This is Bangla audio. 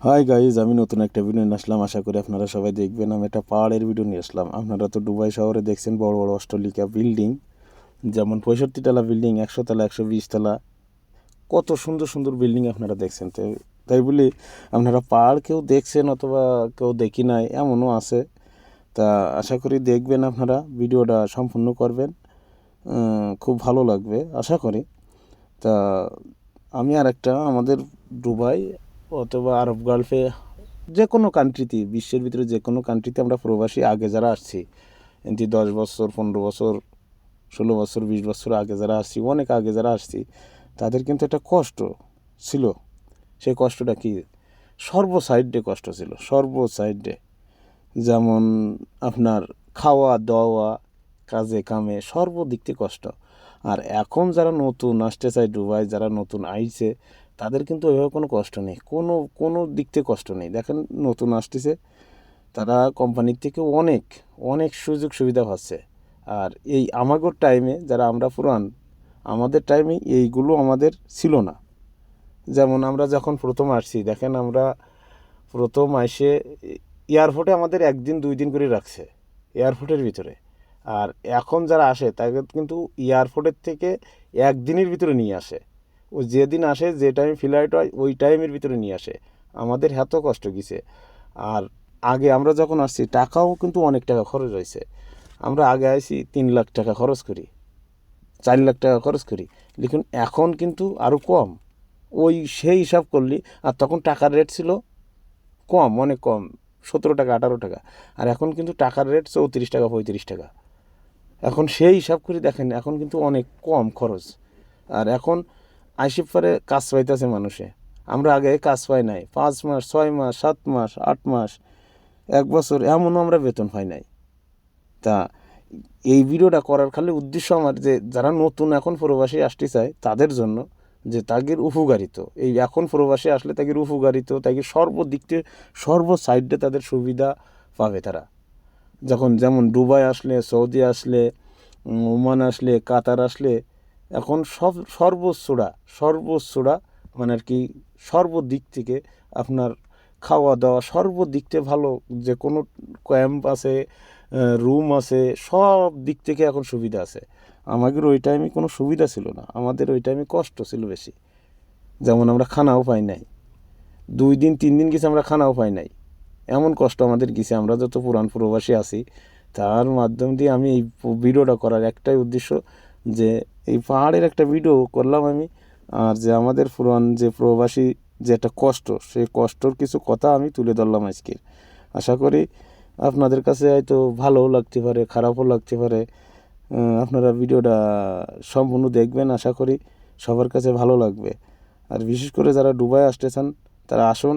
হাই গাইজ, আমি নতুন একটা ভিডিও নিয়ে আসলাম। আশা করি আপনারা সবাই দেখবেন। আমি একটা পাহাড়ের ভিডিও নিয়ে আসলাম। আপনারা তো দুবাই শহরে দেখছেন বড় বড় অট্টালিকা বিল্ডিং, যেমন 65 তলা বিল্ডিং, 100 তলা, 120 তলা, কত সুন্দর সুন্দর বিল্ডিং আপনারা দেখছেন। তাই বলি আপনারা পাহাড় কেউ দেখছেন অথবা কেউ দেখি নাই এমনও আছে। তা আশা করি দেখবেন, আপনারা ভিডিওটা সম্পূর্ণ করবেন, খুব ভালো লাগবে আশা করি। তা আমি আর একটা আমাদের দুবাই অথবা আরব গালফে, যে কোনো কান্ট্রিতে, বিশ্বের ভিতরে যে কোনো কান্ট্রিতে আমরা প্রবাসী আগে যারা আসছি, এমনি 10 বছর, 15 বছর, 16 বছর, 20 বছর আগে যারা আসছি, অনেক আগে যারা আসছি, তাদের কিন্তু একটা কষ্ট ছিল। সেই কষ্টটা কি? সর্ব কষ্ট ছিল, সর্ব। যেমন আপনার খাওয়া দাওয়া, কাজে কামে সর্বদিক থেকে কষ্ট। আর এখন যারা নতুন আসতে চায় দুবাই, যারা নতুন আইছে, তাদের কিন্তু ওইভাবে কোনো কষ্ট নেই, কোনো কোনো দিক থেকে কষ্ট নেই। দেখেন, নতুন আসতেছে, তারা কোম্পানির থেকে অনেক অনেক সুযোগ সুবিধা পাচ্ছে। আর এই আমাগোর টাইমে, যারা আমরা পুরান, আমাদের টাইমে এইগুলো আমাদের ছিল না। যেমন আমরা যখন প্রথম আসছি, দেখেন আমরা প্রথম আসে এয়ারপোর্টে আমাদের 1 দিন 2 দিন করে রাখছে এয়ারপোর্টের ভিতরে। আর এখন যারা আসে তাকে কিন্তু এয়ারপোর্টের থেকে 1 দিনের ভিতরে নিয়ে আসে। ও যেদিন আসে, যে টাইম ফ্লাইট হয়, ওই টাইমের ভিতরে নিয়ে আসে। আমাদের এত কষ্ট গেছে। আর আগে আমরা যখন আসছি, টাকাও কিন্তু অনেক টাকা খরচ হয়েছে। আমরা আগে আসি 3 লাখ টাকা খরচ করি, 4 লাখ টাকা খরচ করি, লিখুন এখন কিন্তু আরও কম। ওই সেই হিসাব করলি, আর তখন টাকার রেট ছিল কম, অনেক কম, 17 টাকা 18 টাকা। আর এখন কিন্তু টাকার রেট 34 টাকা 35 টাকা। এখন সেই হিসাব করে দেখেন, এখন কিন্তু অনেক কম খরচ। আর এখন আইসিপ পরে কাজ পাইতেছে মানুষে। আমরা আগে কাজ পাই নাই, 5 মাস 6 মাস 7 মাস 8 মাস 1 বছর এমনও আমরা বেতন পাই নাই। তা এই ভিডিওটা করার খালি উদ্দেশ্য আমার, যে যারা নতুন এখন প্রবাসী আসতে চায় তাদের জন্য, যে তাদের উপকারিত, এই এখন প্রবাসী আসলে তাদের উপকারিত, তাদের সর্বদিক থেকে সর্ব সাইডে তাদের সুবিধা পাবে তারা। যখন যেমন দুবাই আসলে, সৌদি আসলে, ওমান আসলে, কাতার আসলে, এখন সর্বোচ্চটা মানে আর কি, সর্বদিক থেকে আপনার খাওয়া দাওয়া সর্বদিক থেকে ভালো। যে কোনো ক্যাম্প আছে, রুম আছে, সব দিক থেকে এখন সুবিধা আছে। আমাদের ওই টাইমে কোনো সুবিধা ছিল না, আমাদের ওই টাইমে কষ্ট ছিল বেশি। যেমন আমরা খানাও পাই নাই, 2 দিন 3 দিন গেছে আমরা খানাও পাই নাই, এমন কষ্ট আমাদের গেছে। আমরা যত পুরান প্রবাসী আছি, তার মাধ্যম দিয়ে আমি এই ভিডিওটা করার একটাই উদ্দেশ্য, যে এই পাহাড়ের একটা ভিডিও করলাম আমি। আর যে আমাদের পুরান যে প্রবাসী, যে একটা কষ্ট, সেই কষ্টর কিছু কথা আমি তুলে ধরলাম আজকে। আশা করি আপনাদের কাছে হয়তো ভালোও লাগতে পারে, খারাপও লাগতে পারে। আপনারা ভিডিওটা সম্পূর্ণ দেখবেন, আশা করি সবার কাছে ভালো লাগবে। আর বিশেষ করে যারা দুবাই আসতে চান, তারা আসুন,